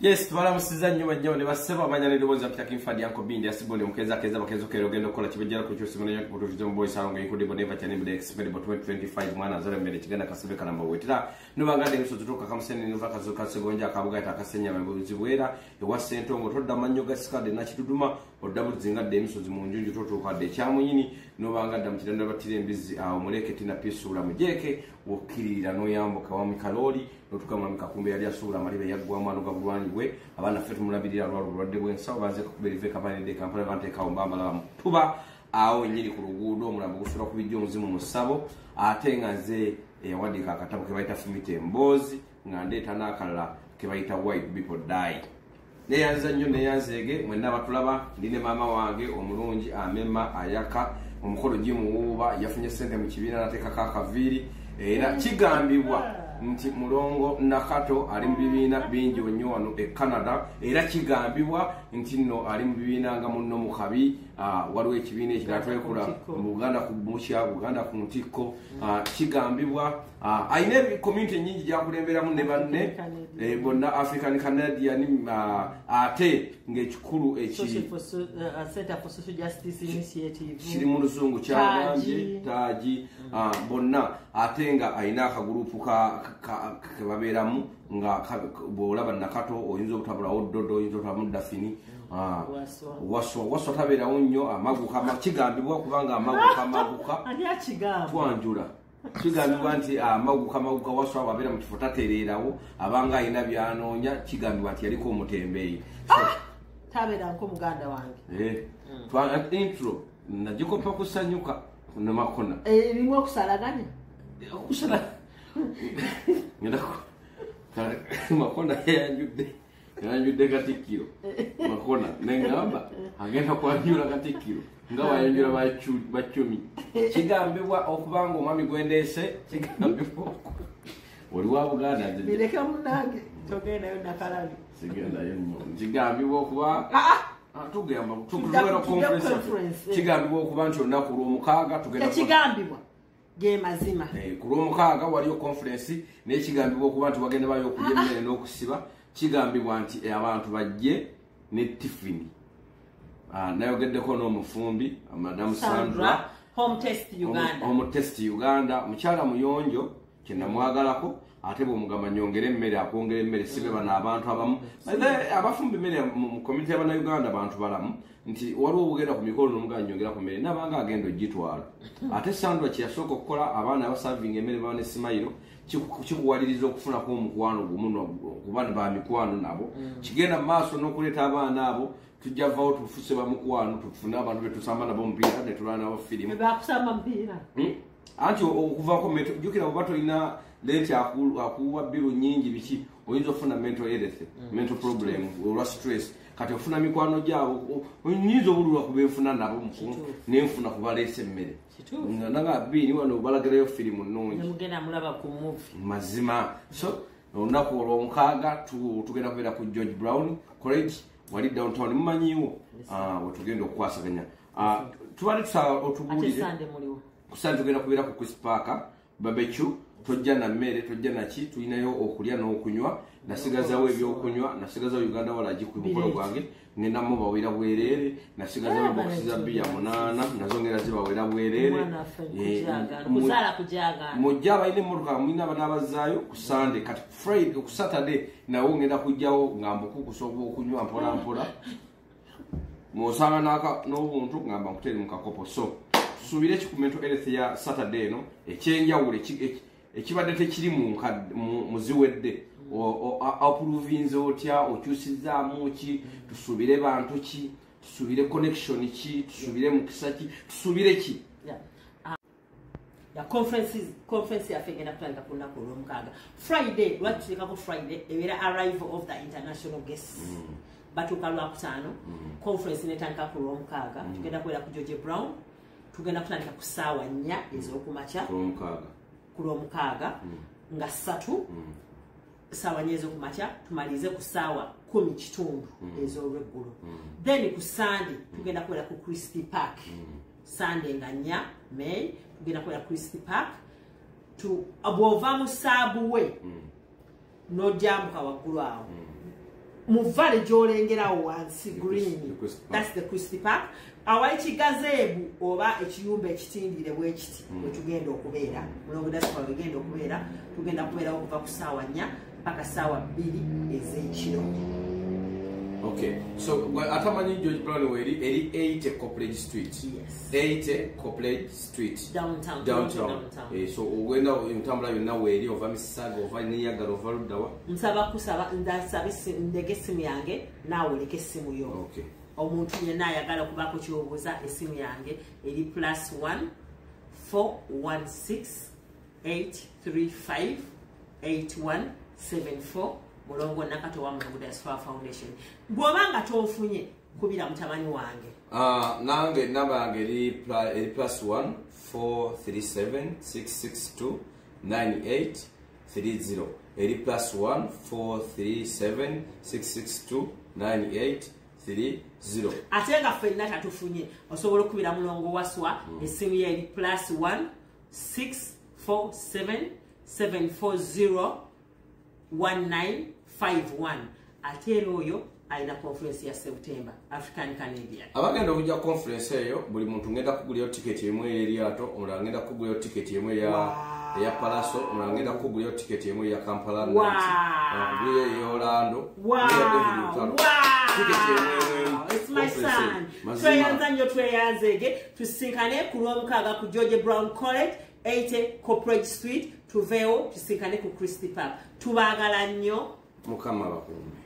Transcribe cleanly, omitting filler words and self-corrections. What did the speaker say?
Yes, twala musiza nnyo bajja ne baseba amanya ne doboza kitaki mfadi yanko bindi asibone mukeza keza bakezo kero gendo kola kibajja ko cyose mwana yakuto vision boy salongo yiko debo never chane mbe expect but 2025 mwana zara mbere kigana kasebe kana mbawetira no bangade biso tutoka kamusene ne vaka zo kasegonja akabuga takasenya mabuzi bwera ewa sentongo todda manyo gasikade na kituduma odabu zingadde emisozi mu njunju totoka de kyamunyini no bangada mukiranda batire mbizi omuleke tina pisula mujeke wokirira no yambuka wa mikaloli notukamwa mikakumbe yali asula malibe yaggwa mwana gabulwani bwe abana fetu mulabirira lwadde bwensa baze kuberive kapani de kampala bante kaumbamba la tuba awo nyiri ku luguudo omulambo gusula ku bijjo muzimu musabo ate ngaze wadika akatabo ke bayita Fumite Mbozi ngandeta nakalala ke bayita White People Die neyanza nnyo neyanzege mwenna batulaba ndine mama wange omulungi amema ayaka omukolo gimuwuba yafunye sente mu kibiina nateka kakaviri era kigambibwa nti mulongo nakato ali mu bibiina bingi nnyo wano e Canada era kigambibwa nti nno ali mu bibiina nga munno mu kabi waliwo ekibiina ekiratwekula mu Buganda ku Musha Buganda ku Ntikko kigambibwa ayine community nyingi gyakulemberamu ne banne bonna African Canadian ate ng'ekikulu Center for Social Justice Initiative kiri mu luzungu kyagambye Taji bonna ate nga ayina akagurupu kababeramu nga bolaba nakato oyinza obutabula oddodo oyinza otabula Dafini waswa tabera nnyo amaguka kigambibwa kubanga amaguka ani akigamba twanjula kigambibwa nti amaguka waswa babera mu kifo tatereerawo abanga ayina byanoonya kigambibwa nti yaliko omutembeeyi tabera nko muganda wange twa intro najikopa kusanyuka ne makona rimwe okusalaganya okusala ngedako makona yanjudde katikiro makona nengamba agenda kwanjula katikiro nga wayanjula bachumi kigambibwa okubanga omwami gwendese kigambibwa oli wa Buganda bireka munange togenda yo nakalali sigenda yo kigambibwa okuba tugamba tukubera conference kigambibwa okuba nti olunaku lw'omukaaga tugenda kigambibwa ge mazima ku lw'omukaaga waliyo conference n'ekigambibwa okuba nti bagenda bayo okulya emmere n'okusiba kigambibwa nti abantu bajje ne Tiffany nayogeddeko n'omufumbi Madam Sandra home test Uganda mukyala muyonjo kyenamwagalako ate bw'omugamba nyongera emmere akwongera emmere sibe bano abantu abamu abafumbi emmere mu community y'Abannayuganda abantu balamu nti waliwo obugenda ku mikolo n'omugamba nyongera ku mmere nabanga agenda ogitwala ate Sandra kyeyasooka okukola abaana abasavinga emmere baba ne Simayiro kikuwaliriza okufunako omukwano gumu kuba ba mikwano nabo kigenda mu maaso n'okuleeta abaana abo tujja vaawo tufuse bamukwano tufune abantu betusamba nabo omupiira ne tulwana nabo firimu bakusamba mupiira anti okuvaako jjukira oba tolina lenti akuwa biru nyingi biki oyinza okufuna mental problem olwa stress kati ofuna mikwano gyabo oyinza obululwa kuba enfuna nabo nenfuna kubaleesa emmere nanga bini wano balagirayo firimu nnungi mazima so olunaku olw'omukaaga tugenda kubeera ku George Brown College wali downtown mumanyiwo wetugenda okukwasaganya tubali tusaba otubuulire kusande tugenda kubeera ku Chris Park barbecue tojja na mmere tojja naki tulinayo okulya n'okunywa nasigazawo ebyokunywa nasigazawo Uganda Walagi ku mukolo gwange ngendamu bawera bwerere nasigazawo bokisi za bbiya 8 nazongera zibawera bwerere mujja abalina emmotoka mulina abanabazaayo ku Sunday kati Friday ku Saturday nawo ngenda kujjawo ngamba okukusobola okunywa mpola mpola mwosanga n'obuntu ngamba nkutere mu kakopo so tusuubire ekikumento erethe ya Saturday no ekyenjawulo ekibadde tekiri mu ziwedde approvinze otya okyusizaamu ki tusuubire bantu ki tusuubire connection ki tusuubire mukisa ki tusuubire ki conference yaffe egenda kutandika ku lunaku olw'omukaaga Friday lwaki tuteekako Friday ebeera arrival of the international guests batuuka lwakutaano conference netandika ku lw'omukaaga tugenda kubeera ku George Brown tugenda kutandika ku ssaawa 4 ez'okumakya ku lw'omukaaga nga 3 ssaawa 4 ez'okumakya tumalize ku ssaawa 10 ez'olweggulo then ku Sunday tugenda kubeera ku Christie Park Sunday nga 4 May tugenda kubeera ku Christie Park bw'ova mu ssaabuwe n'ojambuka waggulu awo muvale gyolengerawo wansi green, that's the Christie Park. Awali kigazeebu oba ekiyumba ekitindire bwekiti wetugenda okubeera mulongo daspa wegenda okubeera tugenda kubeera okuva ku ssaawa 4 mpaka ssaawa 2 ez'ekiro. Okay, so atamanyi George Brown weri eri 80 Copley Street. Yes. 80 Copley Street. Downtown. So wenda ntambula yonna weri ova Mississauga ova Niagara ova Luddawa. Nsaba kusaba ndasaba ndege essimu yange naawe oleke essimu yo. Okay. Omuntu yenna ayagala okubaako kyobuuza essimu yange eri +1 416 835 8174 mulongo nakato wa Mulongo Diaspora Foundation. Bw'obanga tofunye kubira mutabani wange. Nange namba yange eri +1 437 662 9830 eri +1 437 662 9830. Ate nga ffenna tatufunye osobola okubira mulongo waswa essimu ye eri +1 647 740 1951. Ate era oyo alina conference ya September African Canadian. Abagenda okujja conference eyo buli muntu ngenda kugulira ticket emu eryato, omulala ngenda kugulira ticket emu ya Palaso, omulala ngenda kugulira ticket emu ya Kampala Night, Orlando. It's my son. Tweyanzege tusinkane ku Lwomukaaga ku George Brown College 80 Corporate Street tuveewo tusinkane ku Christie Park. Tubaagala nnyo. Mukama bakumbe.